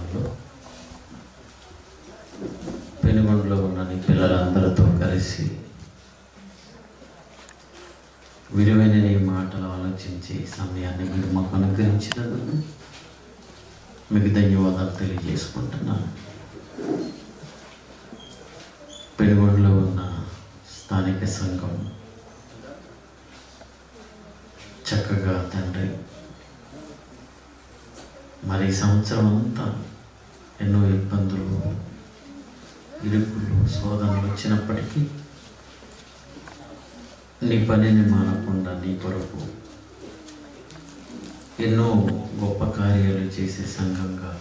నామంలో పెనుగొండలో ఉన్న నీ పిల్లలందరితో కలిసి విలువైన నీ మాటలు ఆలోచించి సమయాన్ని మీరు మాకు అనుగ్రహించినందుకు మీకు ధన్యవాదాలు తెలియజేసుకుంటున్నాను. పెనుగొండలో ఉన్న స్థానిక సంఘం చక్కగా తండ్రి మరి సంవత్సరం అంతా ఎన్నో ఇబ్బందులు, ఇరుకులు, శోధనలు వచ్చినప్పటికీ నీ పనిని మానకుండా నీ కొరకు ఎన్నో గొప్ప కార్యాలు చేసే సంఘంగా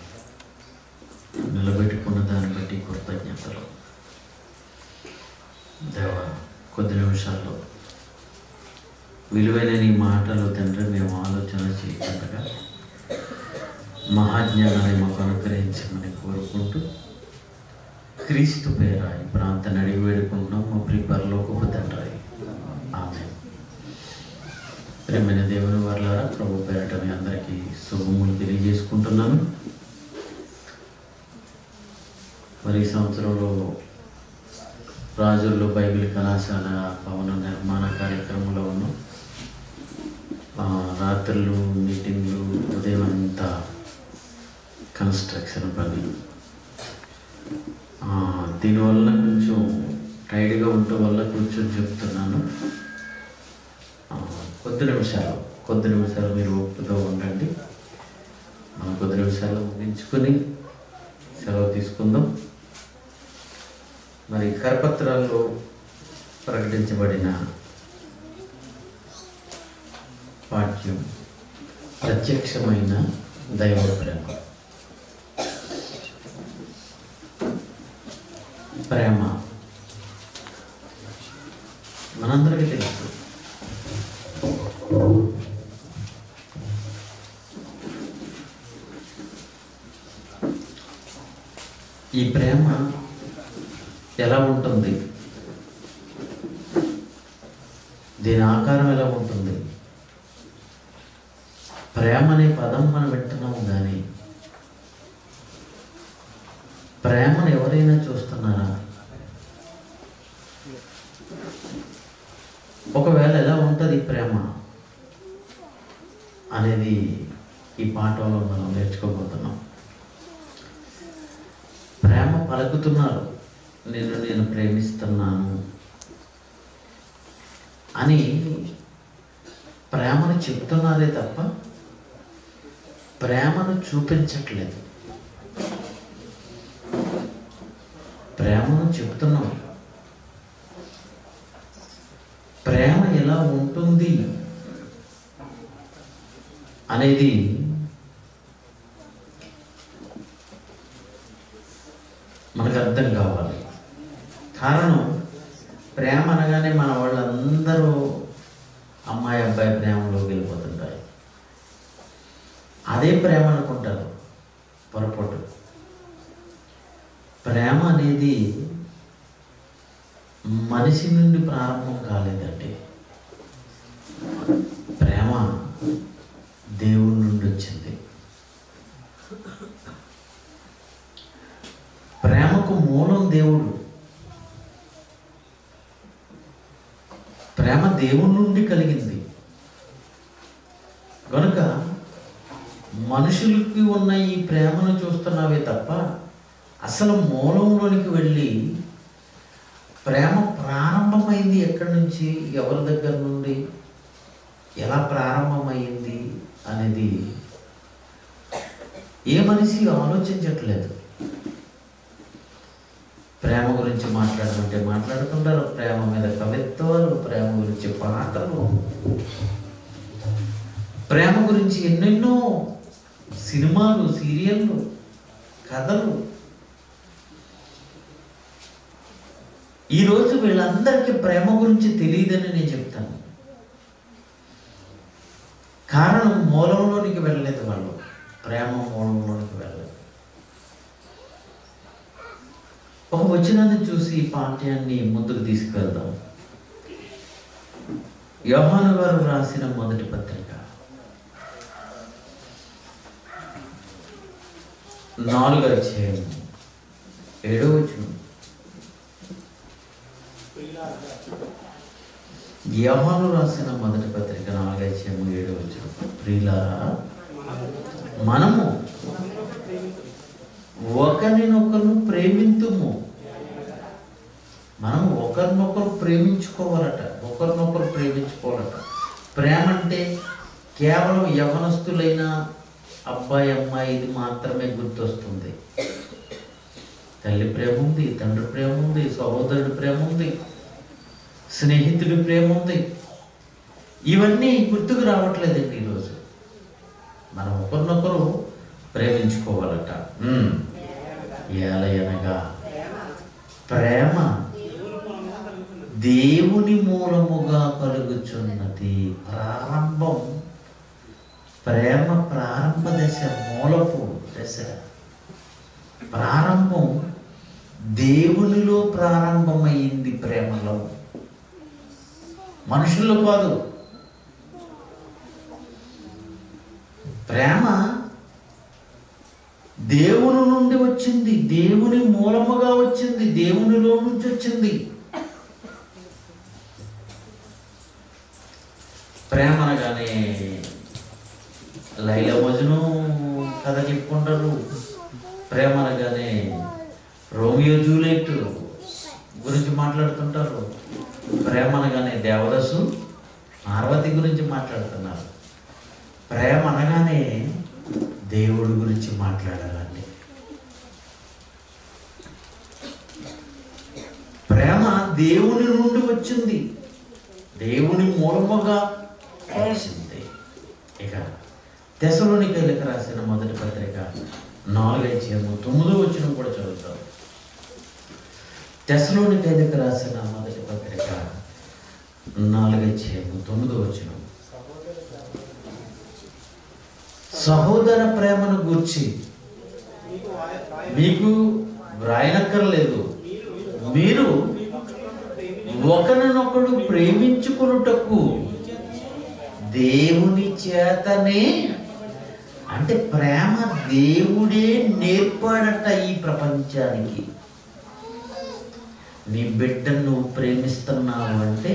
నిలబెట్టుకున్న దాన్ని బట్టి కృతజ్ఞతలు. దేవా, కొద్ది నిమిషాల్లో విలువైన నీ మాటలు తండ్రి మేము ఆలోచన చేయకుండా మహాజ్ఞానాన్ని మాకు అనుగ్రహించమని కోరుకుంటూ క్రీస్తు పేర ఈ ప్రాంతాన్ని అడిగి వేడుకుంటున్నాం మా ప్రియ పరలోకపు తండ్రి. ఆమేన్. ప్రియమైన దేవుని వారలారా, ప్రభు పేరట మీ అందరికీ శుభములు తెలియజేసుకుంటున్నాను. మరి ఈ సంవత్సరంలో రాజుల్లో బైబిల్ కళాశాల భవన నిర్మాణ కార్యక్రమంలో ఉన్నాం. రాత్రులు మీటింగ్లు, ఉదయం అంతా కన్స్ట్రక్షన్ పని. దీనివల్ల కొంచెం టైట్గా ఉండటం వల్ల కూర్చొని చెప్తున్నాను. కొద్ది నిమిషాలు మీరు ఒప్పుతో ఉండండి. మనం కొద్ది నిమిషాలు ముగించుకొని సెలవు తీసుకుందాం. మరి కరపత్రాల్లో ప్రకటించబడిన పాఠ్యం ప్రత్యక్షమైన దైవ ప్రేమ. ప్రేమ మనందరికీ తెలుసు. ఈ ప్రేమ ఎలా ఉంటుంది, దీని ఆకారం ఎలా ఉంటుంది? ప్రేమ అనే పదం మనం వింటున్నాము, కానీ ప్రేమను ఎవరైనా చూస్తున్నారా? ఒకవేళ ఎలా ఉంటుంది ప్రేమ అనేది ఈ పాఠంలో మనం నేర్చుకోబోతున్నాం. ప్రేమ పలుకుతున్నారు, నేను ప్రేమిస్తున్నాను అని ప్రేమను చెప్తున్నారే తప్ప ప్రేమను చూపించట్లేదు. ప్రేమను చెప్తున్నాం. ప్రేమ ఎలా ఉంటుంది అనేది మనకు అర్థం కావాలి. కారణం, ప్రేమ అనగానే మన వాళ్ళందరూ అమ్మాయి అబ్బాయి ప్రేమలోకి వెళ్ళిపోతుంటారు. అదే ప్రేమ అనుకుంటారు. పొరపాటు. ప్రేమ అనేది మనిషి నుండి ప్రారంభం కాలేదండి. ప్రేమ దేవుడి నుండి వచ్చింది. ప్రేమకు మూలం దేవుడు. ప్రేమ దేవుడి నుండి కలిగింది కనుక మనుషులకి ఉన్న ఈ ప్రేమను చూస్తున్నావే తప్ప అసలు మూలంలోనికి వెళ్ళి ప్రేమ ప్రారంభమైంది ఎక్కడి నుంచి, ఎవరి దగ్గర నుండి, ఎలా ప్రారంభమైంది అనేది ఏ మనిషి ఆలోచించట్లేదు. ప్రేమ గురించి మాట్లాడమంటే మాట్లాడుతుంటారు, ప్రేమ మీద కవిత్వాలు, ప్రేమ గురించి పాటలు, ప్రేమ గురించి ఎన్నెన్నో సినిమాలు, సీరియళ్ళు, కథలు. ఈరోజు వీళ్ళందరికీ ప్రేమ గురించి తెలియదని నేను చెప్తాను. కారణం, మూలంలోనికి వెళ్ళలేదు వాళ్ళు. ప్రేమ మూలంలోనికి వెళ్ళలేదు. ఒక వచనాన్ని చూసి ఈ పాఠ్యాన్ని ముందుకు తీసుకెళ్దాం. యోహాను గారు రాసిన మొదటి పత్రిక 4వ అధ్యాయం 7వ వచనం. యోహాను రాసిన మొదటి పత్రిక 4వ అధ్యాయం 7వ వచనం. ప్రియులారా, మనము ఒకరినొకరు ప్రేమింతుము. మనము ఒకరినొకరు ప్రేమించుకోవాలట. ఒకరినొకరు ప్రేమించుకోవాలట. ప్రేమ అంటే కేవలం యవనస్తులైన అబ్బాయి అమ్మాయి ఇది మాత్రమే గుర్తొస్తుంది. తల్లి ప్రేమ ఉంది, తండ్రి ప్రేమ ఉంది, సహోదరుడి ప్రేమ ఉంది, స్నేహితుడి ప్రేమ ఉంది. ఇవన్నీ గుర్తుకు రావట్లేదండి ఈరోజు. మనం ఒకరినొకరు ప్రేమించుకోవాలట. ఏలయనగా ప్రేమ దేవుని మూలముగా కలుగుచున్నది. ప్రారంభం ప్రేమ ప్రారంభ దశ, మూలపు దశ. ప్రారంభం దేవునిలో ప్రారంభమైంది. ప్రేమలో, మనుషుల్లో కాదు. ప్రేమ దేవుని నుండి వచ్చింది, దేవుని మూలముగా వచ్చింది, దేవునిలో నుంచి వచ్చింది. ప్రేమ అనగానే లైలా మజ్ను కథ చెప్పుకుంటారు. ప్రేమ అనగానే రోమియో జూలియట్ గురించి మాట్లాడుతుంటారు. ప్రేమ అనగానే దేవదాసు పార్వతి గురించి మాట్లాడుతున్నారు. ప్రేమ అనగానే దేవుడి గురించి మాట్లాడాలండి. ప్రేమ దేవుని నుండి వచ్చింది, దేవుని మూలముగా వచ్చింది. ఇక తెస్సలోనికైలకు రాసిన మొదటి పత్రిక 4వ అధ్యాయం 9వ వచనం కూడా చదువుతాం. తెస్సలోనికైలకు రాసిన మొదటి పత్రిక 4వ అధ్యాయం 9వ వచనం. సహోదర ప్రేమను గూర్చి మీకు వ్రాయనక్కర్లేదు, మీరు ఒకరినొకడు ప్రేమించుకొనుటకు దేవుని చేతనే, అంటే ప్రేమ దేవుడే నేర్పాడట ఈ ప్రపంచానికి. నీ బిడ్డను నువ్వు ప్రేమిస్తున్నావు అంటే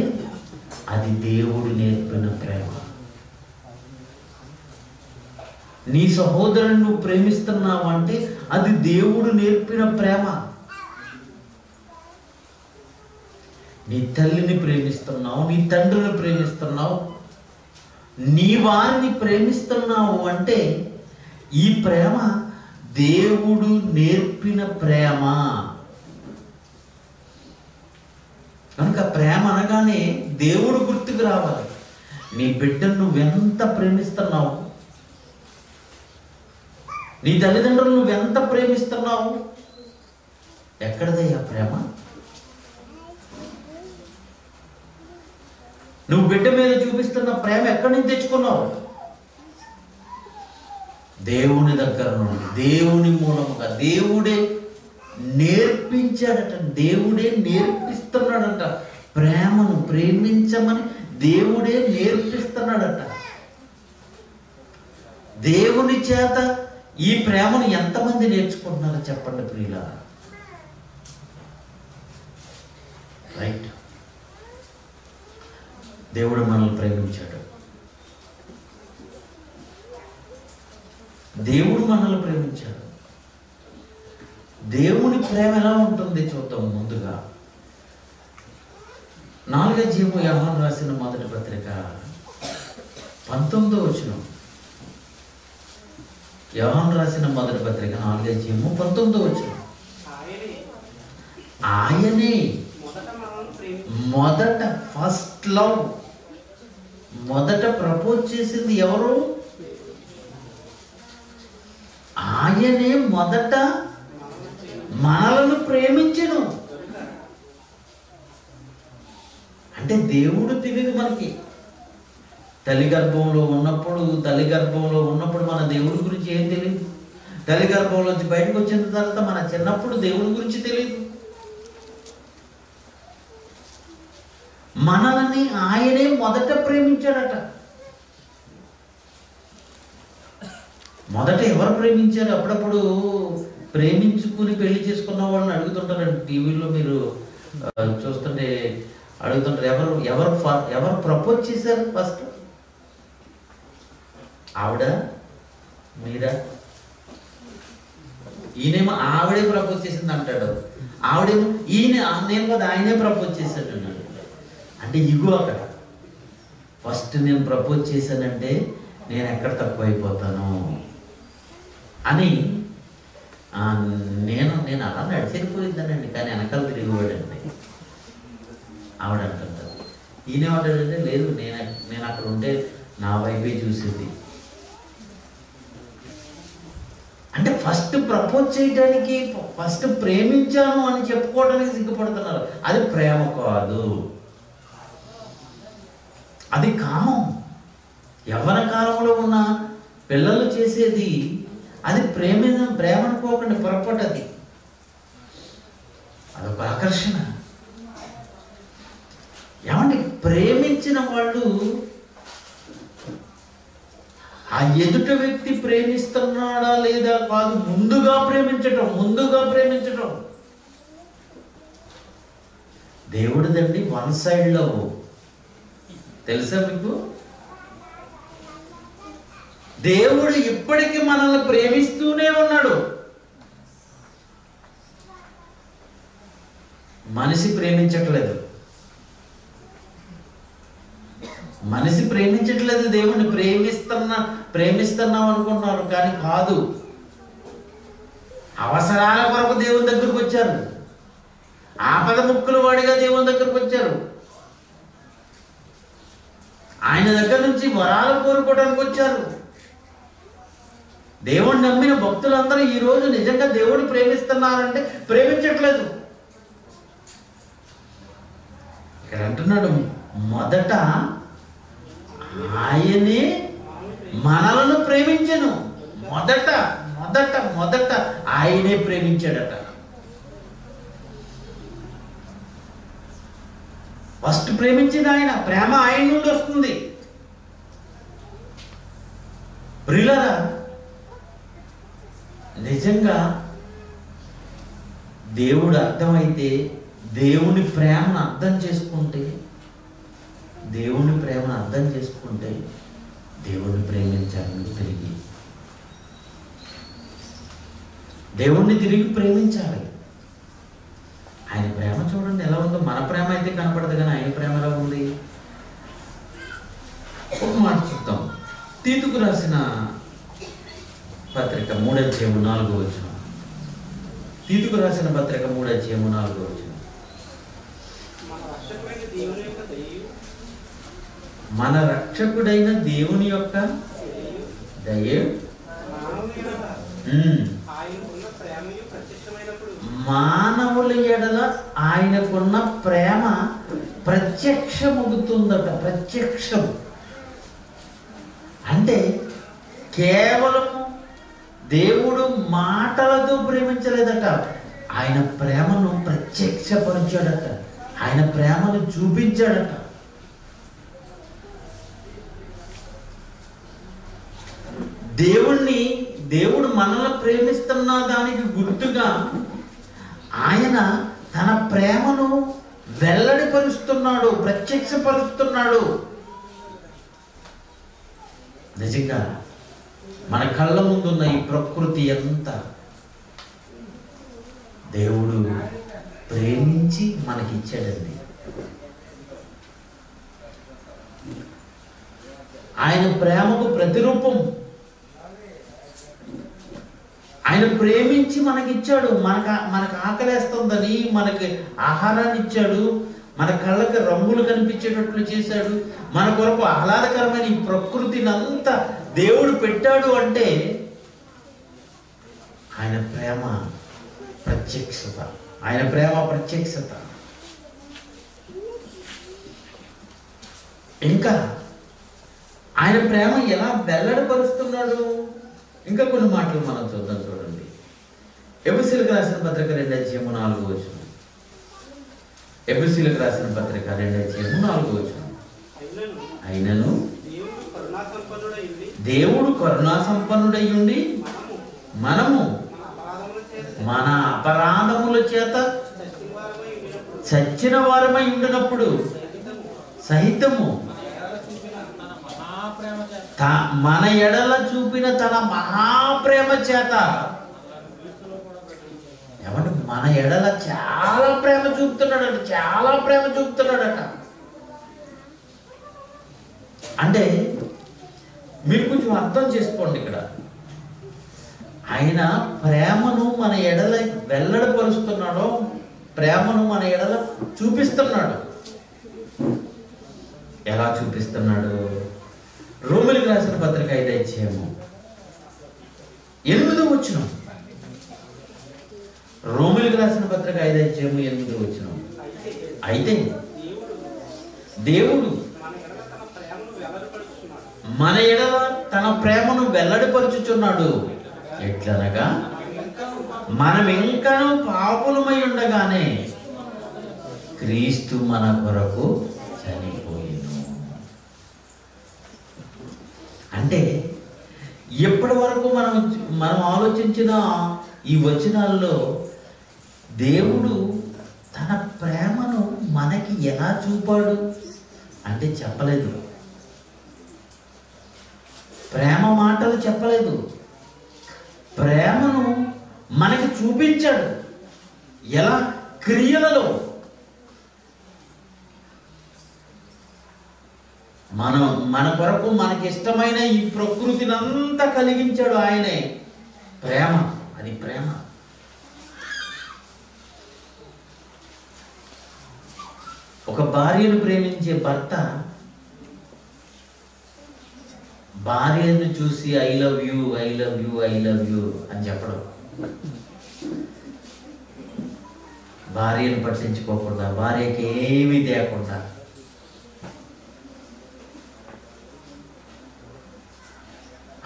అది దేవుడు నేర్పిన ప్రేమ. నీ సహోదరుని నువ్వు ప్రేమిస్తున్నావు అంటే అది దేవుడు నేర్పిన ప్రేమ. నీ తల్లిని ప్రేమిస్తున్నావు, నీ తండ్రిని ప్రేమిస్తున్నావు, నీ వారిని ప్రేమిస్తున్నావు అంటే ఈ ప్రేమ దేవుడు నేర్పిన ప్రేమ. కనుక ప్రేమ అనగానే దేవుడు గుర్తుకు రావాలి. నీ బిడ్డను నువ్వెంత ప్రేమిస్తున్నావు, నీ తల్లిదండ్రులు నువ్వెంత ప్రేమిస్తున్నావు, ఎక్కడదయ్యా ప్రేమ? నువ్వు బిడ్డ మీద చూపిస్తున్న ప్రేమ ఎక్కడి నుంచి తెచ్చుకున్నావు? దేవుని దగ్గర నుండి, దేవుని మూలముగా. దేవుడే నేర్పించాడట, దేవుడే నేర్పిస్తున్నాడట. ప్రేమను ప్రేమించమని దేవుడే నేర్పిస్తున్నాడట. దేవుని చేత ఈ ప్రేమను ఎంతమంది నేర్చుకుంటున్నారో చెప్పండి ప్రియులారా. రైట్. దేవుడు మనల్ని ప్రేమించాడు. దేవుడు మనల్ని ప్రేమించాడు. దేవుని ప్రేమ ఎలా ఉంటుంది చూద్దాం. ముందుగా 4వ అధ్యాయం యోహాను రాసిన మొదటి పత్రిక 19వ వచనం. యోహాను రాసిన మొదటి పత్రిక 4వ అధ్యాయం 19వ వచనం. ఆయనే మొదట, ఫస్ట్ లవ్, మొదట ప్రపోజ్ చేసింది ఎవరు? ఆయనే మొదట మనలను ప్రేమించెను. అంటే దేవుడు తెలియదు మనకి. తల్లి గర్భంలో ఉన్నప్పుడు మన దేవుడి గురించి ఏం తెలియదు. తల్లి గర్భంలోంచి బయటకు వచ్చిన తర్వాత మన చిన్నప్పుడు దేవుడి గురించి తెలియదు. మనల్ని ఆయనే మొదట ప్రేమించాడట. మొదట ఎవరు ప్రేమించారు? అప్పుడప్పుడు ప్రేమించుకుని పెళ్లి చేసుకున్న వాళ్ళని అడుగుతుంటారండి, టీవీలో మీరు చూస్తుంటే అడుగుతుంటారు, ఎవరు ప్రపోజ్ చేశారు ఫస్ట్? ఆవిడ, మీరా? ఈయనేమో ఆవిడే ప్రపోజ్ చేసింది అంటాడు, ఆవిడేమో నేను కదా ఆయనే ప్రపోజ్ చేశాడు అన్నాడు. అంటే ఇగో అక్కడ ఫస్ట్ నేను ప్రపోజ్ చేశానంటే నేను ఎక్కడ తక్కువ అయిపోతాను అని నేను అలా నడిచిపోయిద్దానండి, కానీ వెనకాల తిరిగిపోయాడండి ఆవిడ అంటుంటారు. ఈయనేమంటాడంటే లేదు, నేను అక్కడ ఉంటే నా వైపే చూసేది. అంటే ఫస్ట్ ప్రపోజ్ చేయడానికి, ఫస్ట్ ప్రేమించాను అని చెప్పుకోవడానికి సిగ్గుపడుతున్నారు. అది ప్రేమ కాదు, అది కామం. యవ్వన కాలంలో ఉన్న పిల్లలు చేసేది అది ప్రేమ అనుకోకండి, పొరపాటు. అదొక ఆకర్షణ. ఏమంటే ప్రేమించిన వాళ్ళు ఆ ఎదుట వ్యక్తి ప్రేమిస్తున్నాడా లేదా కాదు, ముందుగా ప్రేమించటం. దేవుడిదండి వన్ సైడ్ లవ్, తెలుసా మీకు? దేవుడు ఇప్పటికీ మనల్ని ప్రేమిస్తూనే ఉన్నాడు. మనిషి ప్రేమించట్లేదు, దేవుణ్ణి ప్రేమిస్తున్నాం అనుకుంటున్నారు, కానీ కాదు. అవసరాల కొరకు దేవుని దగ్గరకు వచ్చారు, ఆపద ముక్కులు వాడిగా దేవుని దగ్గరకు వచ్చారు, ఆయన దగ్గర నుంచి వరాలు కోరుకోవడానికి వచ్చారు. దేవుణ్ణి నమ్మిన భక్తులందరూ ఈరోజు నిజంగా దేవుడిని ప్రేమిస్తున్నారంటే ప్రేమించట్లేదు. ఇక్కడ అంటున్నాడు, మొదట ఆయనే మనలను ప్రేమించెను. మొదట ఆయనే ప్రేమించాడట. ఫస్ట్ ప్రేమించింది ఆయన. ప్రేమ ఆయన నుండి వస్తుంది. ప్రియులారా, నిజంగా దేవుడు అర్థమైతే, దేవుని ప్రేమను అర్థం చేసుకుంటే, దేవుని ప్రేమించాలని దేవుణ్ణి తిరిగి ప్రేమించాలి. ఆయన ప్రేమ చూడండి ఎలా ఉందో. మన ప్రేమ అయితే కనపడదు, కానీ ఆయన ప్రేమ ఎలా ఉంది? ఒక మాట చూద్దాం. తీతుకు రాసిన పత్రిక 3:4. తీతుకు రాసిన పత్రిక 3:4. మన రక్షకుడైన దేవుని యొక్క దయ మానవుల ఎడల ఆయనకున్న ప్రేమ ప్రత్యక్షమవుతుందట. ప్రత్యక్షం అంటే కేవలం దేవుడు మాటలతో ప్రేమించలేదట, ఆయన ప్రేమను ప్రత్యక్షపరిచాడట, ఆయన ప్రేమను చూపించాడట. దేవుడు మనల్ని ప్రేమిస్తున్న దానికి గుర్తుగా ఆయన తన ప్రేమను వెల్లడిపరుస్తున్నాడు, ప్రత్యక్షపరుస్తున్నాడు. నిజంగా మన కళ్ళ ముందున్న ఈ ప్రకృతి అంతా దేవుడు ప్రేమించి మనకిచ్చాడండి. ఆయన ప్రేమకు ప్రతిరూపం. ఆయన ప్రేమించి మనకిచ్చాడు. మనకు ఆకలేస్తుందని మనకి ఆహారాన్ని ఇచ్చాడు, మన కళ్ళకి రంగులు కనిపించేటట్లు చేశాడు, మన కొరకు ఆహ్లాదకరమైన ఈ ప్రకృతిని అంతా దేవుడు పెట్టాడు. అంటే ఆయన ప్రేమ ప్రత్యక్షత. ఇంకా ఆయన ప్రేమ ఎలా వెల్లడిపరుస్తున్నాడు? ఇంకా కొన్ని మాటలు మనం చూడండి. ఎఫెసీయులకు రాసిన పత్రిక 2:4. ఎఫెసీయులకు రాసిన పత్రిక 2:4. అయినను దేవుడు కరుణా సంపన్నుడై ఉండి మనము మన అపరాధముల చేత చచ్చిన వారమై ఉండినప్పుడు సహితము మన ఎడల చూపిన తన మహాప్రేమ చేత, ఏమంటే మన ఎడల చాలా ప్రేమ చూపుతున్నాడట, చాలా ప్రేమ చూపుతున్నాడట. అంటే మీరు కొంచెం అర్థం చేసుకోండి, ఇక్కడ ఆయన ప్రేమను మన ఎడల వెల్లడిపరుస్తున్నాడో, ప్రేమను మన ఎడల చూపిస్తున్నాడు. ఎలా చూపిస్తున్నాడు? రోమీయులకు రాసిన పత్రిక 5వ అధ్యాయము 8వ వచనం. రోమీయులకు రాసిన పత్రిక 5వ అధ్యాయము 8వ వచనం. అయితే దేవుడు మన ఎడల తన ప్రేమను వెల్లడిపరుచుచున్నాడు. ఎట్లనగా మనం ఇంకనూ పాపులమై ఉండగానే క్రీస్తు మన కొరకు చనిపోయెను. అంటే ఎప్పటి వరకు మనం ఆలోచించిన ఈ వచనాల్లో దేవుడు తన ప్రేమను మనకి ఎలా చూపాడు అంటే చెప్పలేదు. ప్రేమ మాటలు చెప్పలేదు, ప్రేమను మనకి చూపించాడు. ఎలా? క్రియలలో. మన కొరకు మనకి ఇష్టమైన ఈ ప్రకృతిని అంతా కలిగించాడు ఆయనే. ప్రేమ, అది ప్రేమ. ఒక భార్యను ప్రేమించే భర్త భార్యను చూసి I love you, I love you, I love you అని చెప్పడం. భార్యను పట్టించుకోకుండా, భార్యకి ఏమీ తేకుండా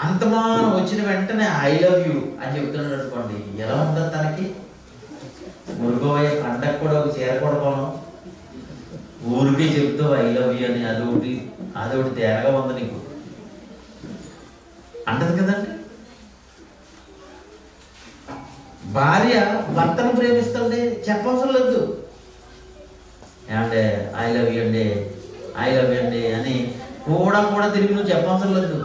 అంతమానం వచ్చిన వెంటనే ఐ లవ్ యూ అని చెప్తున్నాడు అనుకోండి, ఎలా ఉంటుంది తనకి? మురుగోయ పండగ కూడా ఒక చీర కొడతాను, ఊరికే చెప్తావు ఐ లవ్ యూ అని, అదొకటి తేరగా ఉంది నీకు అంటది కదండి. భార్య భర్తను ప్రేమిస్తుంది, చెప్పవసరం లేదు. ఏమంటే ఐ లవ్ యూ అండి, ఐ లవ్ యూ అండి అని కూడా తిరిగి నువ్వు చెప్పవసరం లేదు.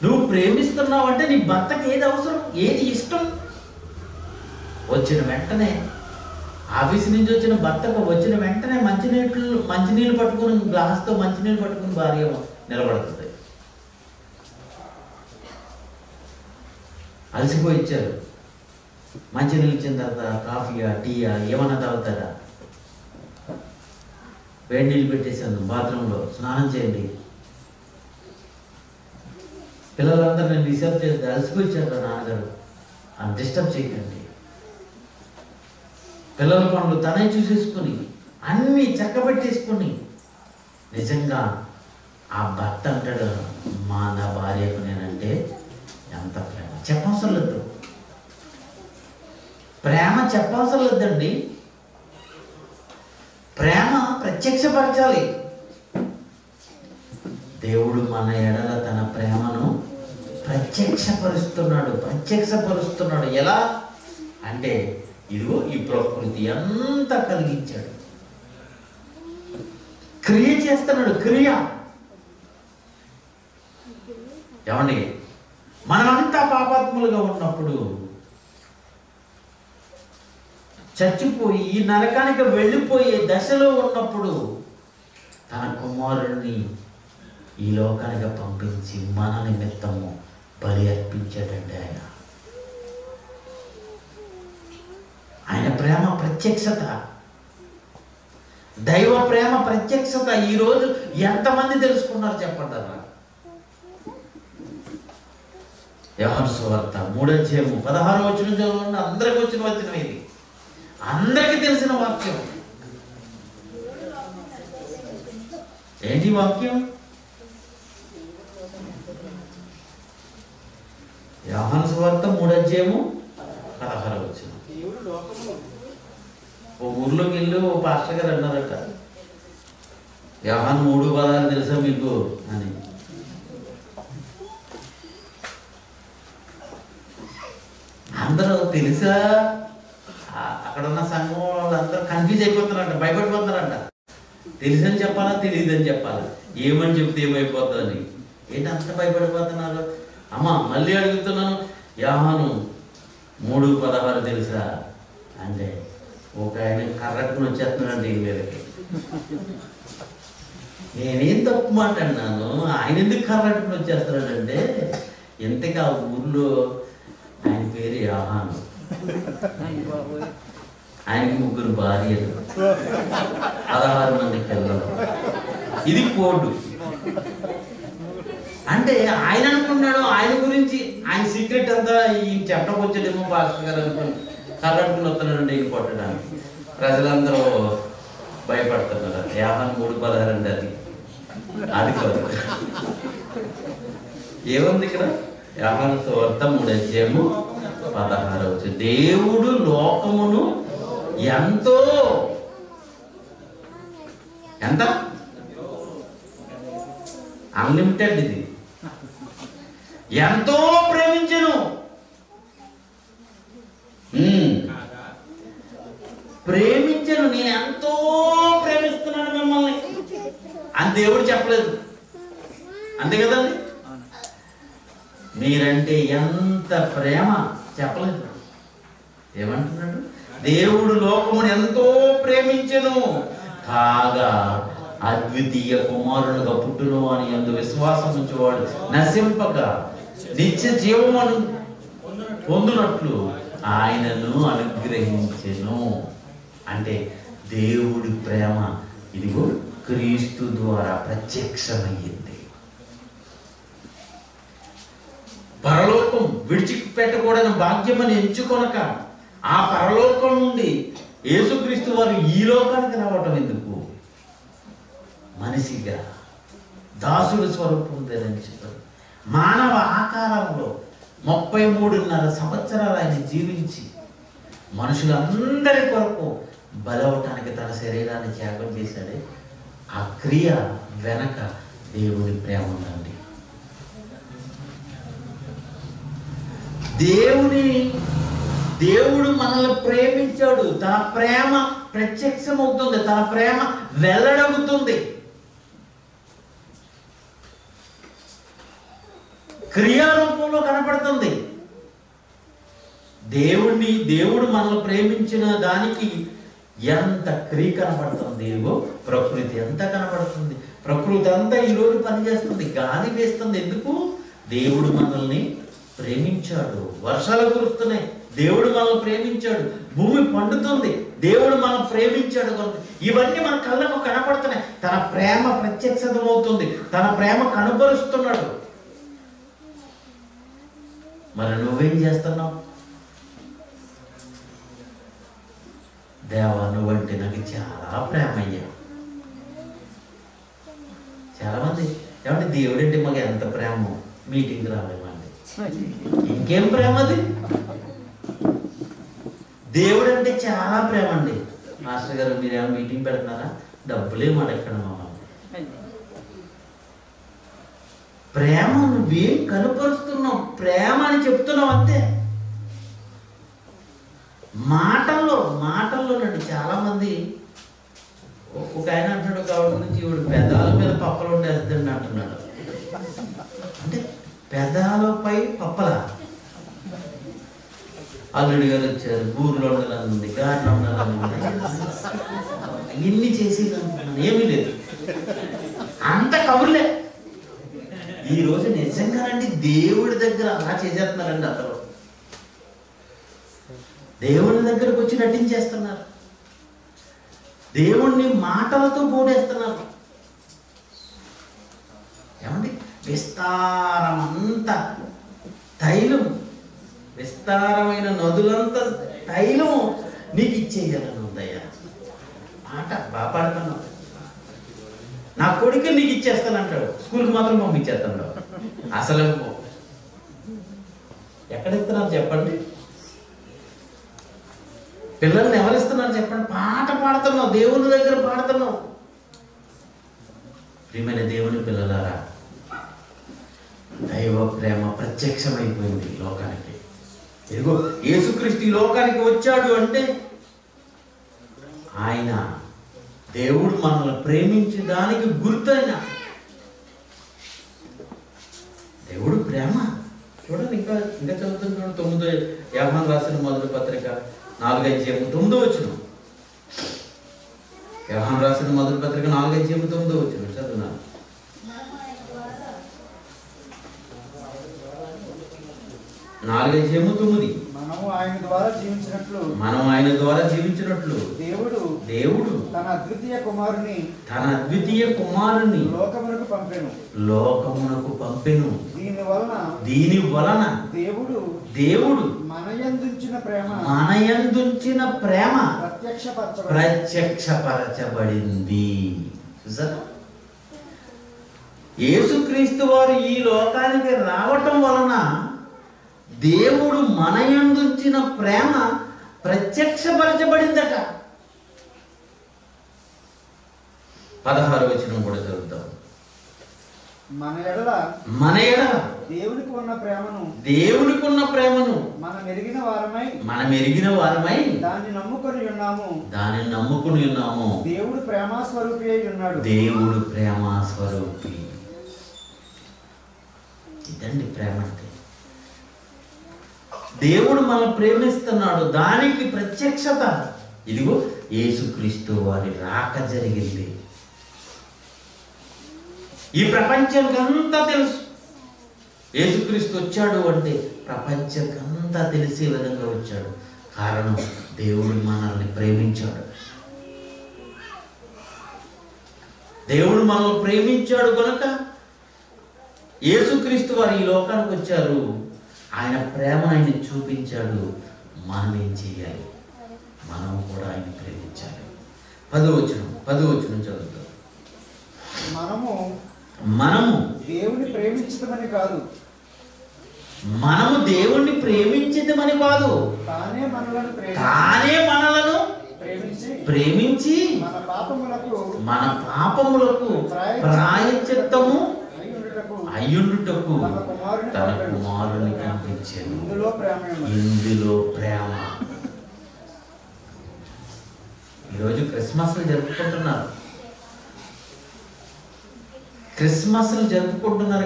నువ్వు ప్రేమిస్తున్నావు అంటే నీ భర్తకి ఏది అవసరం, ఏది ఇష్టం, వచ్చిన వెంటనే ఆఫీస్ నుంచి వచ్చిన భర్తకు వచ్చిన వెంటనే మంచినీళ్ళు పట్టుకుని, గ్లాస్తో మంచినీళ్ళు పట్టుకుని భార్య నిలబడుతుంది. అలసిపోయి ఇచ్చారు, మంచినీళ్ళు ఇచ్చిన తర్వాత కాఫీయా, టీయా ఏమన్నా తాగుతారా? వేడి నీళ్ళు పెట్టేశాను, బాత్రూంలో స్నానం చేయండి, పిల్లలందరూ నేను డిస్టర్బ్ చేస్తే అలసిపోయి ఇచ్చారు నాన్నగారు, డిస్టర్బ్ చేయకండి. పిల్లల పనులు తనే చూసేసుకుని అన్నీ చక్కబెట్టేసుకుని, నిజంగా ఆ భర్త అంటాడు, నా భార్యకు నేనంటే ఎంత ప్రేమ. చెప్పవసరం లేదు, ప్రేమ చెప్పవసరం లేదండి. ప్రేమ ప్రత్యక్షపరచాలి. దేవుడు మన ఎడల తన ప్రేమను ప్రత్యక్షపరుస్తున్నాడు. ఎలా అంటే ఇదిగో ఈ ప్రకృతి అంతా కలిగించాడు, క్రియ చేస్తున్నాడు. క్రియ ఏమండి, మనమంతా పాపాత్ములుగా ఉన్నప్పుడు, చచ్చిపోయి ఈ నరకానికి వెళ్ళిపోయే దశలో ఉన్నప్పుడు తన కుమారుడిని ఈ లోకానికి పంపించి మన నిమిత్తము బలి అర్పించాడండి. ఆయన ప్రేమ ప్రత్యక్షత, దైవ ప్రేమ ప్రత్యక్షత ఈరోజు ఎంతమంది తెలుసుకున్నారు చెప్పండి అలా? యోహాను సువార్త 3వ అధ్యాయము 16వ వచనం చదవండి. అందరికి వచ్చిన వచనం ఇది, అందరికీ తెలిసిన వాక్యం. ఏంటి వాక్యం? యోహాను సువార్త 3వ అధ్యాయము 16వ వచనం. ఓ ఊర్లోకి వెళ్ళి ఓ పాస్టర్ గారు అన్నారట, యోహాను 3:16 తెలుసా మీకు అని. అందరూ తెలుసా? అక్కడ ఉన్న సంఘం వాళ్ళందరూ కన్ఫ్యూజ్ అయిపోతున్నారంట, భయపడిపోతున్నారంట. తెలుసని చెప్పాలా, తెలియదని చెప్పాలా, ఏమని చెప్తే ఏమైపోతుందని. ఏంటి అంత భయపడిపోతున్నారు? అమ్మ మళ్ళీ అడుగుతున్నాను, యోహాను 3:16 తెలుసా అంటే ఒక ఆయన కర్రట్టుకుని వచ్చేస్తున్నాడు ఈ మీదకి. నేనేం తప్పు మాట అన్నాను, ఆయన ఎందుకు కర్రట్టుకుని వచ్చేస్తున్నాడంటే, ఇంతకీ ఆ ఊర్లో ఆయన పేరు యోహాను, ఆయనకి 3 భార్యలు, 16 మంది పిల్లలు. ఇది కోడ్. అంటే ఆయన అనుకున్నాడు ఆయన గురించి, ఆయన సీక్రెట్ అంతా ఈ చెప్పడానికి వచ్చాడేమో పాస్టర్ గారు అనుకుని కర్రట్టుకుని వస్తున్నాడంటే ఈయన కొట్టడానికి. ప్రజలందరూ భయపడుతున్నారు. యోహాను 3:16 అంటే అది కాదు. ఏముంది ఇక్కడ? యోహాను సువార్త 3:16 దేవుడు లోకమును ఎంత అన్లిమిటెడ్, ఇది ఎంతో ప్రేమించెను. ప్రేమించను, నేను ఎంతో ప్రేమిస్తున్నాను మిమ్మల్ని అని దేవుడు చెప్పలేదు, అంతే కదండి? మీరంటే ఎంత ప్రేమ చెప్పలేదు. ఏమంటున్నాడు? దేవుడు లోకమును ఎంతో ప్రేమించెను కాగా అద్వితీయ కుమారుడుగా పుట్టును అని యందు విశ్వాసం ఉంచేవాడు నశింపక నిత్య జీవమును పొందునట్లు ఆయనను అనుగ్రహించెను. అంటే దేవుడి ప్రేమ ఇదిగో క్రీస్తు ద్వారా ప్రత్యక్షమయ్యింది. పరలోకం విడిచిపెట్టకూడని భాగ్యమని ఎంచుకొనక ఆ పరలోకం నుండి యేసుక్రీస్తు వారు ఈ లోకానికి రావటం ఎందుకు? మనిషిగా దాసుడు స్వరూపం ధరించారు. మానవ ఆకారంలో 33.5 సంవత్సరాలు ఆయన జీవించి మనుషులందరి కొరకు బలవటానికి తన శరీరాన్ని త్యాగం చేశాడే. ఆ క్రియ వెనక దేవుడి ప్రేమ ఉందండి. దేవుడు మనల్ని ప్రేమించాడు. తన ప్రేమ ప్రత్యక్షమవుతుంది, తన ప్రేమ వెల్లడవుతుంది. క్రియారూపంలో కనపడుతుంది. దేవుడు మనల్ని ప్రేమించిన దానికి ఎంత క్రియ కనపడుతుంది. ఇదిగో ప్రకృతి ఎంత కనపడుతుంది. ప్రకృతి అంతా ఈరోజు పనిచేస్తుంది, గాలి వేస్తుంది. ఎందుకు? దేవుడు మనల్ని ప్రేమించాడు. వర్షాలు కురుస్తున్నాయి, దేవుడు మనల్ని ప్రేమించాడు. భూమి పండుతుంది, దేవుడు మనం ప్రేమించాడు. ఇవన్నీ మన కళ్ళకు కనపడుతున్నాయి. తన ప్రేమ ప్రత్యక్షమవుతుంది, తన ప్రేమ కనబరుస్తున్నాడు. మరి నువ్వేం చేస్తున్నావు? దేవా నువ్వంటే నాకు చాలా ప్రేమ అయ్యా. చాలా మంది ఏమంటే దేవుడు అంటే మాకు ఎంత ప్రేమ, మీటింగ్ రాలేమండి. ఇంకేం ప్రేమ అది? దేవుడు అంటే చాలా ప్రేమ అండి. మాస్టర్ గారు మీరేమో మీటింగ్ పెడుతున్నారా? డబ్బులే మాట ఎక్కడ మమ్మల్ని. ప్రేమ నువ్వేం కనపరుస్తున్నావు? ప్రేమ అని చెప్తున్నావు అంతే. మాటల్లోనండి చాలా మంది. ఒక ఆయన అంటాడు, కాబట్టి నుంచి ఈవిడ పెదాల మీద పప్పలు ఉండేస్తుంది అంటున్నాడు. అంటే పెదాలపై పప్పల. అల్లుడి గారు వచ్చారు, ఊర్లో ఉండాలని, గారిలో ఉండాలని, ఇన్ని చేసి ఏమీ లేదు, అంత కబుర్లే. ఈ రోజు నిజంగానండి దేవుడి దగ్గర అలా చేసేస్తున్నారండి. అందరూ దేవుడి దగ్గరకు వచ్చి నటించేస్తున్నారు, దేవుణ్ణి మాటలతో పోడేస్తున్నారు. ఏమండి? విస్తారమంతా తైలం, విస్తారమైన నదులంతా తైలం నీకు ఇచ్చేయాలని ఉందయ్యా. మాట బాగా పాడుతున్నావు. నా కొడుకు నీకు ఇచ్చేస్తానంటాడు, స్కూల్కి మాత్రం పంపించేస్తాడు. అసలు ఎక్కడిస్తున్నారు చెప్పండి? పిల్లల్ని ఎవరిస్తున్నారు చెప్పండి? పాట పాడుతున్నావు, దేవుని దగ్గర పాడుతున్నావు. ప్రియమైన దేవుని పిల్లలారా, దైవ ప్రేమ ప్రత్యక్షమైపోయింది లోకానికి. ఇదిగో యేసుక్రీస్తు ఈ లోకానికి వచ్చాడు అంటే ఆయన దేవుడు మనల్ని ప్రేమించే దానికి గుర్తైన దేవుడు ప్రేమ. చూడండి, ఇంకా ఇంకా చదువుతున్నాడు. 9 యోహాను రాసిన మొదటి పత్రిక 4:9 యోహాను రాసిన మొదటి పత్రిక 4:9 చదువున్నాను. మనము ఆయన ద్వారా జీవించినట్లు దేవుడు తన అద్వితీయ కుమారుని లోకమునకు పంపెను. దీని వలన దేవుడు మనయందుంచిన ప్రేమ ప్రత్యక్షపరచబడింది. చూసారా, యేసుక్రీస్తు వారు ఈ లోకానికి రావటం వలన దేవుడు మనయందుంచిన ప్రేమ ప్రత్యక్షపరచబడిందట. 16వ వచనం కూడా చదువుతాం. మన ఎడల దేవునికి ఉన్న ప్రేమను మనం ఎరిగిన వారమై దాన్ని నమ్ముకొని ఉన్నాము. దేవుడు ప్రేమాస్వరూపి అయి ఉన్నాడు. ఇదండి ప్రేమ అంటే. దేవుడు మనం ప్రేమిస్తున్నాడు, దానికి ప్రత్యక్షత ఇదిగో యేసుక్రీస్తు వారి రాక జరిగింది. ఈ ప్రపంచానికంతా తెలుసు యేసుక్రీస్తు వచ్చాడు అంటే, ప్రపంచకంతా తెలిసే విధంగా వచ్చాడు. కారణం, దేవుడు మనల్ని ప్రేమించాడు. దేవుడు మనల్ని ప్రేమించాడు కనుక యేసుక్రీస్తు వారు ఈ లోకానికి వచ్చారు. ఆయన ప్రేమను ఆయన చూపించాడు. మనం ఏం చేయాలి? మనం కూడా ఆయన ప్రేమించాలి. 10వ వచనం చదువుతాం. మనము దేవుని ప్రేమించడమని కాదు, తానే మనలను ప్రేమించి మన పాపములకు ప్రాయశ్చిత్తము అయ్యుండుటకు తన కుమారుని పంపించాడు. ఇందులో ప్రేమ. ఈరోజు క్రిస్మస్లు జరుపుకుంటున్నారు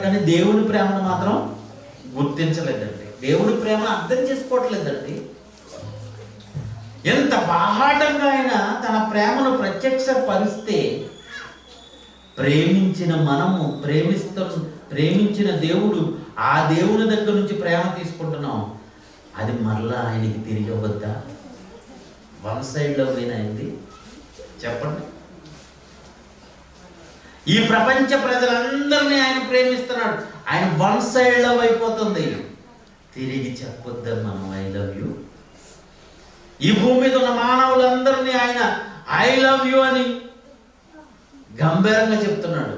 కానీ దేవుని ప్రేమను మాత్రం గుర్తించలేదండి. దేవుని ప్రేమను అర్థం చేసుకోవట్లేదండి. ఎంత బాహాటంగా ఆయన తన ప్రేమను ప్రత్యక్షపరిస్తే ప్రేమించిన దేవుడు, ఆ దేవుని దగ్గర నుంచి ప్రేమ తీసుకుంటున్నాం. అది మరలా ఆయనకి తిరిగి వద్దా? వన్ సైడ్లో అయింది చెప్పండి. ఈ ప్రపంచ ప్రజలందరినీ ఆయన ప్రేమిస్తున్నాడు. ఆయన వన్ సైడ్ లవ్ అయిపోతుంది. తిరిగి చెప్పొద్దాం మనం ఐ లవ్ యూ. ఈ భూమి మీద ఉన్న మానవులందరినీ ఆయన ఐ లవ్ యూ అని గంభీరంగా చెప్తున్నాడు.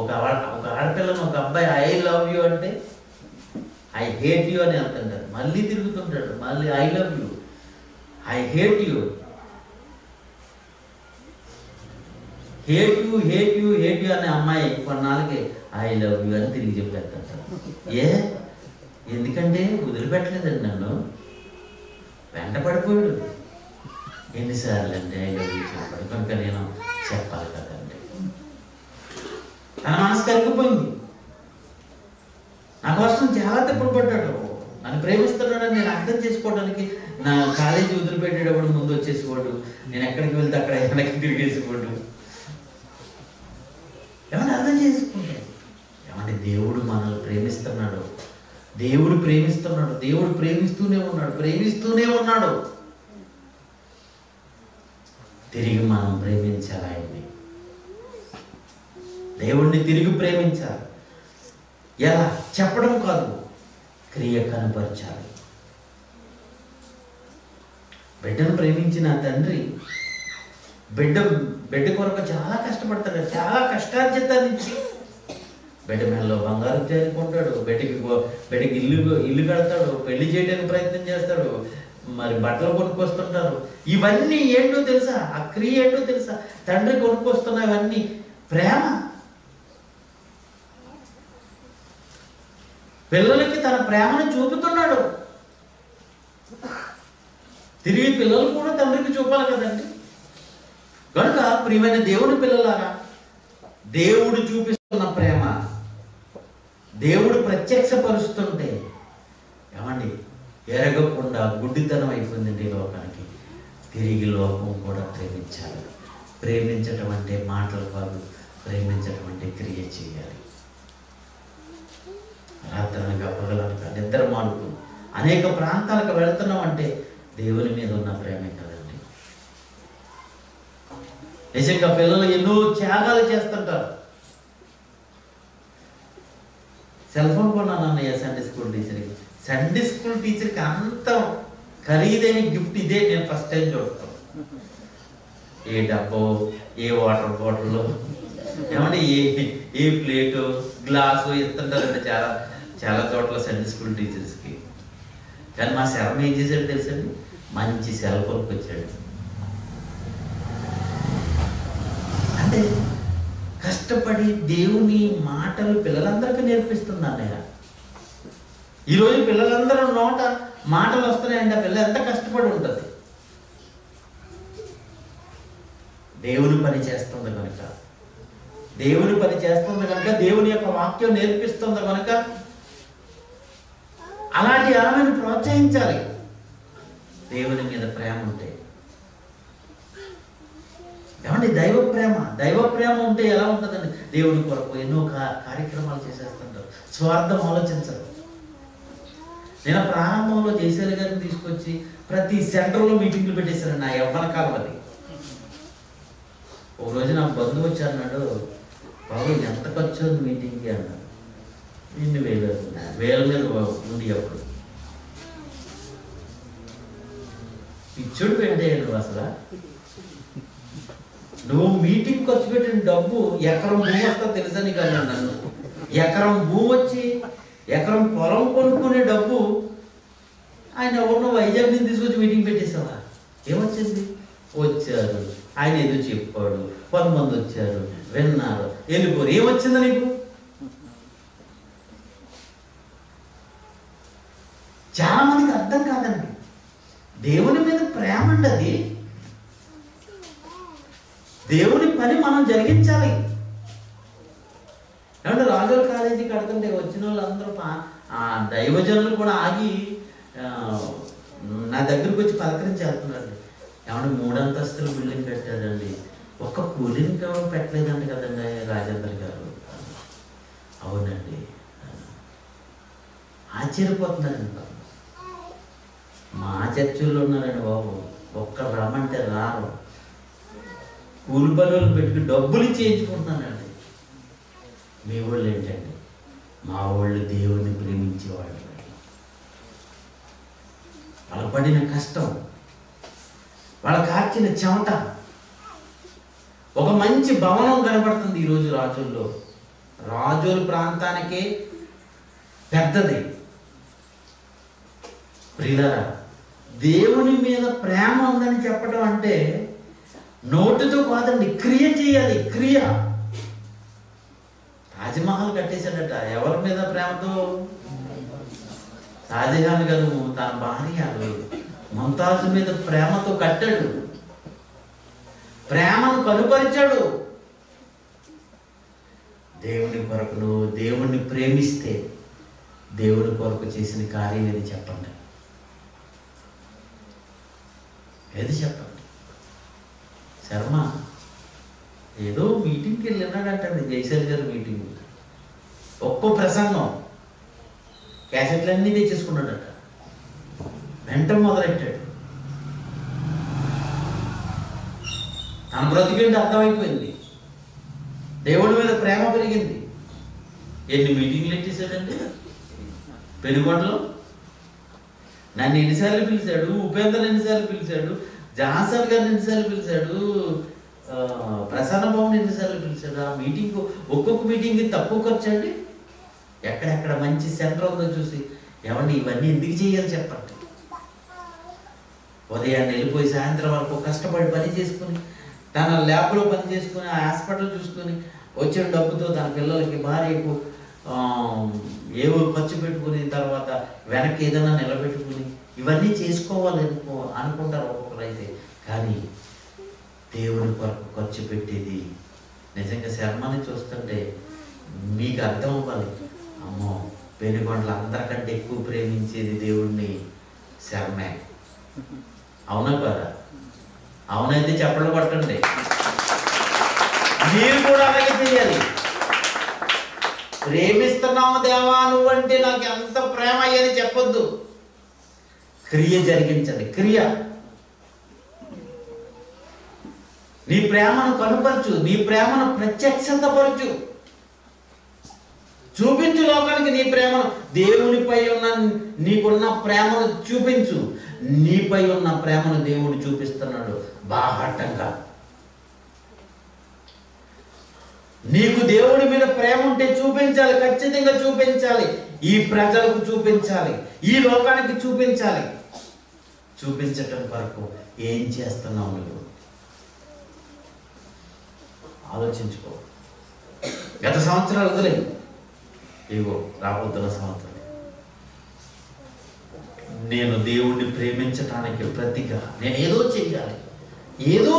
ఒక ఆడపిల్లను ఒక అబ్బాయి ఐ లవ్ యూ అంటే ఐ హేట్ యూ అని అంటుంటాడు. మళ్ళీ తిరుగుతుంటాడు, మళ్ళీ I love you, I hate you, hate you అనే అమ్మాయి కొన్నాళ్ళకి ఐ లవ్ యూ అని తిరిగి చెప్పేస్తుంటాడు. ఎందుకంటే వదిలిపెట్టలేదండి, నన్ను వెంట పడిపోయాడు. ఎన్నిసార్లు అంటే ఐ లవ్ యూ చెప్పాడు కనుక నేను చెప్పాలి కదండి. తన మనసు కరిగిపోయింది. నా కోసం చాలా తప్పుడు పడ్డాడు. నన్ను ప్రేమిస్తున్నాడని నేను అర్థం చేసుకోవడానికి నా కాలేజీ వదిలిపెట్టేటప్పుడు ముందు వచ్చేసేవాడు, నేను ఎక్కడికి వెళ్తే అక్కడ వెనక్కి తిరిగేసేవాడు. ఏమన్నా అర్థం చేసుకుంటే ఏమంటే దేవుడు మనల్ని ప్రేమిస్తున్నాడు. దేవుడు ప్రేమిస్తూనే ఉన్నాడు. తిరిగి మనం ప్రేమించాలి ఆయన్ని. దేవుడిని తిరిగి ప్రేమించాలి. ఎలా? చెప్పడం కాదు, క్రియ కనపరచాలి. బిడ్డను ప్రేమించిన తండ్రి బిడ్డ కొరకు చాలా కష్టపడతాడు. చాలా కష్టార్జితాన్ని ఇచ్చి బిడ్డ మెడలో బంగారం చేరుకుంటాడు. బిడ్డకి ఇల్లు కడతాడు. పెళ్లి చేయడానికి ప్రయత్నం చేస్తాడు. మరి బట్టలు కొనుక్కొస్తుంటారు. ఇవన్నీ ఏంటో తెలుసా? ఆ క్రియ ఏంటో తెలుసా? తండ్రి కొనుక్కొస్తున్న ఇవన్నీ ప్రేమ. పిల్లలకి తన ప్రేమను చూపుతున్నాడు. తిరిగి పిల్లలు కూడా తండ్రికి చూపాలి కదండి. కనుక ప్రియమైన దేవుని పిల్లలారా, దేవుడు చూపిస్తున్న ప్రేమ, దేవుడు ప్రత్యక్షపరుస్తుంటే ఏమండి ఎరగకుండా గుడ్డితనం అయిపోయిందండి లోకానికి. తిరిగి లోకం కూడా ప్రేమించాలి. ప్రేమించటం అంటే మాటలు కాదు, ప్రేమించటం అంటే క్రియ చేయాలి. రాత్రనగా పగలనగా నిద్ర మానుకు అనేక ప్రాంతాలకు వెళుతున్నాం అంటే దేవుని మీద ఉన్న ప్రేమే కదండి. నిజంగా పిల్లలు ఎన్నో త్యాగాలు చేస్తుంటారు. సెల్ ఫోన్ కొన్నాను అన్నయ్య సండే స్కూల్ టీచర్కి. సండే స్కూల్ టీచర్కి అంత ఖరీదైన గిఫ్ట్ ఇదే నేను ఫస్ట్ టైం చూడతాను. ఏ డబ్బో, ఏ వాటర్ బాటిల్, ఏమంటే ఏ ప్లేటు గ్లాసు ఇస్తుంటారండి చాలా చాలా చోట్ల సండే స్కూల్ టీచర్స్కి. కానీ మా శర్మ ఏం చేశాడు తెలుసండి? మంచి సెల్ ఫోన్కి వచ్చాడు. అంటే కష్టపడి దేవుని మాటలు పిల్లలందరికీ నేర్పిస్తుంది అన్నయ్య. ఈరోజు పిల్లలందరూ నోట మాటలు వస్తున్నాయండి. ఆ పిల్ల ఎంత కష్టపడి ఉంటుంది. దేవుని పని చేస్తుంది కనుక, దేవుని పని చేస్తుంది కనుక, దేవుని యొక్క వాక్యం నేర్పిస్తుంది కనుక అలాంటి ఆమెను ప్రోత్సహించాలి. దేవుని మీద ప్రేమ ఉంటే ఏమండి, దైవ ప్రేమ ఉంటే ఎలా ఉంటుందండి? దేవుని కొరకు ఎన్నో కార్యక్రమాలు చేసేస్తుంటారు. స్వార్థం ఆలోచించరు. నేను ప్రారంభంలో జయశైలి గారిని తీసుకొచ్చి ప్రతి సెంటర్లో మీటింగ్లు పెట్టేశాను నా యవ్వన కాలం. అది ఒక రోజు నా బంధువు వచ్చారన్నాడు, బాబు ఎంత ఖర్చు ఉంది మీటింగ్కి అన్నాడు. ఇన్ని వేల మీద ఉంది. అప్పుడు పిచ్చుడు పెట్టేయండి అసలు. నువ్వు మీటింగ్ ఖర్చు పెట్టిన డబ్బు ఎకరం భూమి వస్తా తెలుసా నీకు అన్నాడు నన్ను. ఎకరం భూమి వచ్చి ఎకరం పొలం కొనుక్కునే డబ్బు ఆయన ఎవరినో వైజాగ్ నుంచి తీసుకొచ్చి మీటింగ్ పెట్టేసావా? ఏమొచ్చింది? వచ్చారు, ఆయన ఏదో చెప్పాడు, 10 మంది వచ్చారు, విన్నారు, వెళ్ళిపోరు. ఏమొచ్చిందా నీకు? చాలా మందికి అర్థం కాదండి. దేవుని మీద ప్రేమ అండి. అది దేవుని పని మనం జరిగించాలి. ఏమంటే రాజుల కాలేజీ కడుతుంటే వచ్చిన వాళ్ళందరూ దైవజనులు కూడా ఆగి నా దగ్గరకు వచ్చి పలకరించి వెళ్తున్నారు. ఏమంటే 3 అంతస్తుల బిల్డింగ్ కట్టారండి, ఒక్క కూలింగ్ కూడా పెట్టలేదండి కదండి రాజేంద్ర గారు. అవునండి. ఆశ్చర్యపోతున్నారండి. మా చర్చిల్లో ఉన్నారండి బాబు, ఒక్క రమ్మంటే రారు. కూలి పనులు పెట్టుకుని డబ్బులు చేయించుకుంటున్నానండి. మీ వాళ్ళు ఏంటండి? మా వాళ్ళు దేవుడిని ప్రేమించేవాళ్ళు. వాళ్ళ పడిన కష్టం, వాళ్ళ కార్చిన చెమట. ఒక మంచి భవనం కనబడుతుంది ఈరోజు రాజుల్లో. రాజుల ప్రాంతానికే పెద్దది. ప్రియులారా, దేవుని మీద ప్రేమ ఉందని చెప్పడం అంటే నోటితో కాదండి, క్రియ చేయాలి. క్రియ. తాజ్మహల్ కట్టేశాడట. ఎవరి మీద ప్రేమతో? షాజహాన్ గారు తన భార్య ముంతాజ్ మీద ప్రేమతో కట్టాడు. ప్రేమను కనుపరిచాడు. దేవుని కొరకు నువ్వు దేవుణ్ణి ప్రేమిస్తే దేవుని కొరకు చేసిన కార్యం ఏది చెప్పండి? ఏది చెప్పండి? శర్మ ఏదో మీటింగ్కి వెళ్ళినాడంటండి, జయశైలి గారు మీటింగ్. ఒక్కో ప్రసంగం క్యాసెట్లన్నీ తెచ్చేసుకున్నాడట. వెంట మొదలెట్టాడు. తన బ్రతికేంటి అర్థమైపోయింది. దేవుడి మీద ప్రేమ పెరిగింది. ఎన్ని మీటింగ్లు ఎట్టేశాడండి పెనుగొండలో. నన్ను ఎన్నిసార్లు పిలిచాడు, ఉపేంద్ర ఎన్నిసార్లు పిలిచాడు, జాన్సన్ గారిని ఎన్నిసార్లు పిలిచాడు, ప్రసన్న భవన్ ఎన్నిసార్లు పిలిచాడు. ఆ మీటింగ్ ఒక్కొక్క మీటింగ్కి తక్కువ ఖర్చు అండి. ఎక్కడెక్కడ మంచి సెంటర్ ఉందో చూసి, ఏమండి ఇవన్నీ ఎందుకు చేయాలి చెప్పండి? ఉదయాన్నే వెళ్ళిపోయి సాయంత్రం వరకు కష్టపడి పని చేసుకుని, తన ల్యాబ్లో పని చేసుకుని, ఆ హాస్పిటల్ చూసుకొని వచ్చిన డబ్బుతో తన పిల్లలకి భార్యకు ఏవో ఖర్చు పెట్టుకుని, తర్వాత వెనక్కి ఏదైనా నిలబెట్టుకుని ఇవన్నీ చేసుకోవాలి అనుకుంటారు ఒక్కొక్కరు అయితే. కానీ దేవుని కొరకు ఖర్చు పెట్టేది నిజంగా శర్మని చూస్తుంటే మీకు అర్థం అవ్వాలి. అమ్మో, పెనుగొండలు అందరికంటే ఎక్కువ ప్రేమించేది దేవుణ్ణి శర్మే. అవునా కదా? అవునైతే చెప్పలు పట్టండి. మీరు కూడా అలాగే చేయాలి. ప్రేమిస్తున్నాము దేవా నువ్వంటే నాకు ఎంత ప్రేమ అయ్యని చెప్పొద్దు. క్రియ జరిగించండి. క్రియ. నీ ప్రేమను కనుపరచు, నీ ప్రేమను ప్రత్యక్షతపరచు, చూపించు లోకానికి నీ ప్రేమను. దేవునిపై ఉన్న నీకున్న ప్రేమను చూపించు. నీపై ఉన్న ప్రేమను దేవుడు చూపిస్తున్నాడు బాహటంగా. నీకు దేవుడి మీద ప్రేమ ఉంటే చూపించాలి, ఖచ్చితంగా చూపించాలి. ఈ ప్రజలకు చూపించాలి, ఈ లోకానికి చూపించాలి. చూపించటం కొరకు ఏం చేస్తున్నావు నువ్వు ఆలోచించుకో. గత సంవత్సరాలు వదిలే, ఇగో రాబోతున్న సంవత్సరం నేను దేవుణ్ణి ప్రేమించటానికి ప్రతిగా నేను ఏదో చెయ్యాలి. ఏదో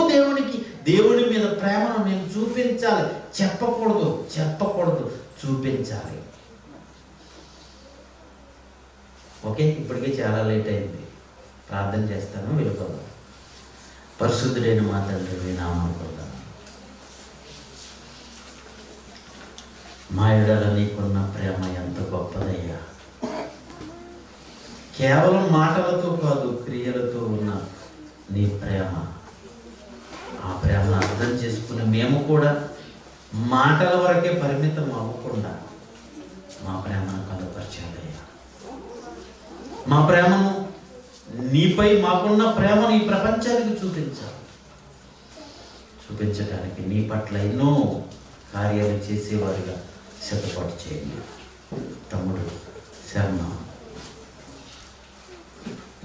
దేవుని మీద ప్రేమను నేను చూపించాలి. చెప్పకూడదు, చూపించాలి. ఓకే, ఇప్పటికే చాలా లేట్ అయింది. ప్రార్థన చేస్తాను, వెళ్ళిపోదాం. పరిశుద్ధుడైన మా తండ్రి మీ నామమున కొలుదాం. మా ఎడల నీకున్న ప్రేమ ఎంత గొప్పదయ్యా. కేవలం మాటలతో కాదు, క్రియలతో ఉన్న నీ ప్రేమ. ఆ ప్రేమను అర్థం చేసుకుని మేము కూడా మాటల వరకే పరిమితం అవ్వకుండా మా ప్రేమను కనపరచాలయ్యా. మా ప్రేమను, నీపై మాకున్న ప్రేమను ఈ ప్రపంచానికి చూపించడానికి నీ పట్ల ఎన్నో కార్యాలు చేసేవారిగా సిద్ధపాటు చేయండి. తమ్ముడు శర్మ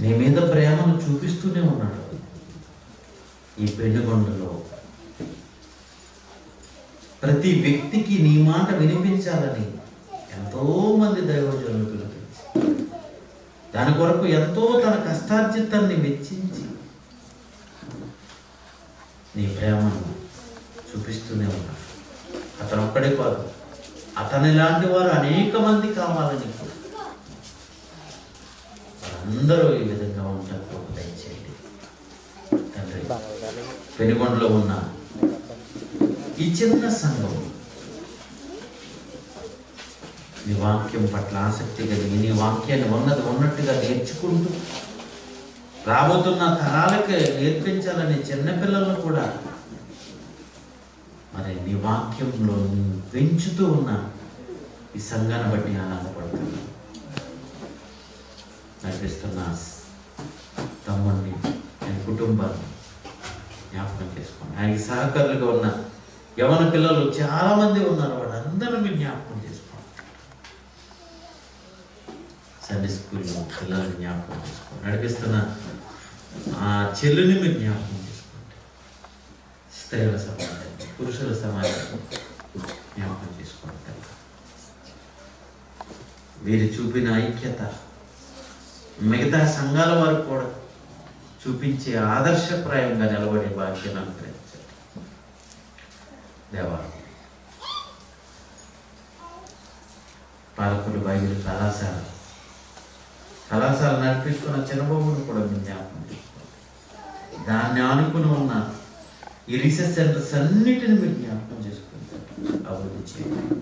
నీ మీద ప్రేమను చూపిస్తూనే ఉన్నాడు. ఈ పెనుగొండలో ప్రతి వ్యక్తికి నీ మాట వినిపించాలని ఎంతోమంది దైవజనులు పిలిపించి, దాని కొరకు ఎంతో తన కష్టార్జితాన్ని వెచ్చించి నీ ప్రేమను చూపిస్తూనే ఉన్నాడు. అతను ఒక్కడే కాదు, అతని లాంటి వారు అనేక మంది కావాలని అందరూ ఈ విధంగా ఉంటారు. దయచేయండి తండ్రి. పెనుగొండలో ఉన్న ఈ చిన్న సంఘం నీ వాక్యం పట్ల ఆసక్తి కలిగి నీ వాక్యాన్ని ఉన్నట్టుగా నేర్చుకుంటూ రాబోతున్న తరాలకి నేర్పించాలని చిన్నపిల్లలను కూడా మరి నీ వాక్యంలో పెంచుతూ ఉన్న ఈ సంఘాన్ని బట్టి ఆనందపడుతున్నాను. నడిపిస్తున్న తమ్ముడిని, ఆయన కుటుంబాన్ని జ్ఞాపకం చేసుకోండి. ఆయనకి సహకారులుగా ఉన్న యవన పిల్లలు చాలామంది ఉన్నారు, వాళ్ళందరూ మీరు జ్ఞాపకం చేసుకోండి. సండే స్కూల్లో పిల్లల్ని జ్ఞాపకం చేసుకోండి. నడిపిస్తున్న ఆ చెల్లుని మీరు జ్ఞాపకం చేసుకోండి. స్త్రీల సమాజం, పురుషుల సమాజం జ్ఞాపకం చేసుకోండి. వీరు చూపిన ఐక్యత మిగతా సంఘాల వారు కూడా చూపించే ఆదర్శప్రాయంగా నిలబడే భాగ్యాన్ని అనుగ్రహించారు దేవా. పాలకులు బైబిల్ కళాశాల నడిపిస్తున్న చిన్నబాబును కూడా మీరు జ్ఞాపకం చేసుకోండి. దాన్ని ఆనుకుని ఉన్న ఈ రీసెర్చ్ సెంటర్స్ అన్నిటిని మీరు జ్ఞాపకం చేసుకుంటారు, అభివృద్ధి చేయండి.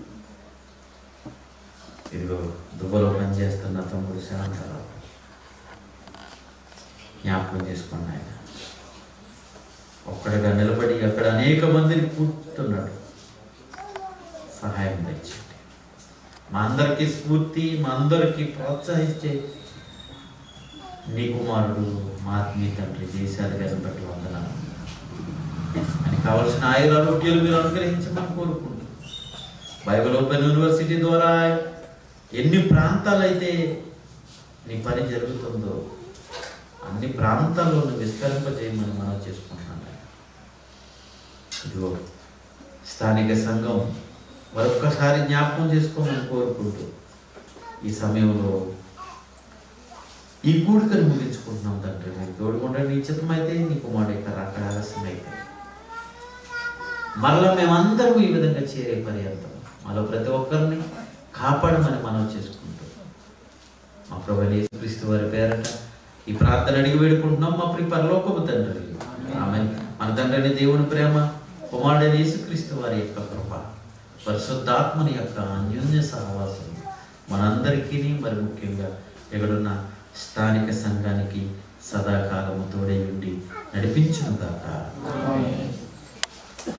ఇదిగో దుబ్బలో పనిచేస్తున్న తమ్ముడు శాంతారావు జ్ఞాపకం చేసుకోండి. ఆయన ఒక్కడిగా నిలబడి అక్కడ అనేక మందిని కూర్చుతున్నాడు. సహాయం తెచ్చండి. మా అందరికీ స్ఫూర్తి, మా అందరికీ ప్రోత్సహించే నీ కుమారుడు మా ఆత్మీయ తండ్రి చేశారు గారిని బట్టి వందనాలు. అని కావాల్సిన ఆరోగ్యాలు మీరు అనుగ్రహించమని కోరుకుంటున్నాను. బైబిల్ ఓపెన్ యూనివర్సిటీ ద్వారా ఎన్ని ప్రాంతాలైతే నీ పని జరుగుతుందో అన్ని ప్రాంతాల్లోనూ విస్తరింపజేయమని మనం చేసుకుంటున్నాం. ఇదిగో స్థానిక సంఘం మరొక్కసారి జ్ఞాపకం చేసుకోమని కోరుకుంటూ ఈ సమయంలో ఈ కూడికను ముగించుకుంటున్నాం. తండ్రి మీరు తోడుకుండా నిశ్చితమైతే నీ కుమారుడు యొక్క రాక ఆలస్యమైతే మరలా మేమందరం ఈ విధంగా చేరే పర్యంతం మాలో ప్రతి ఒక్కరిని కాపాడమని మనం చేసుకుంటూ మా ప్రభువైన యేసుక్రీస్తు వారి పేరట ఈ ప్రార్థన అడిగి వేడుకుంటున్నాం మా ప్రియ పరలోకపు తండ్రి. ఆమేన్. మన తండ్రి దేవుని ప్రేమ, కుమారుడైన యేసుక్రీస్తు వారి యొక్క కృప, పరిశుద్ధాత్మని యొక్క అన్యోన్య సహవాసం మనందరికీ మరి ముఖ్యంగా ఎక్కడున్న స్థానిక సంఘానికి సదాకాలము తోడై ఉండి నడిపించును గాక.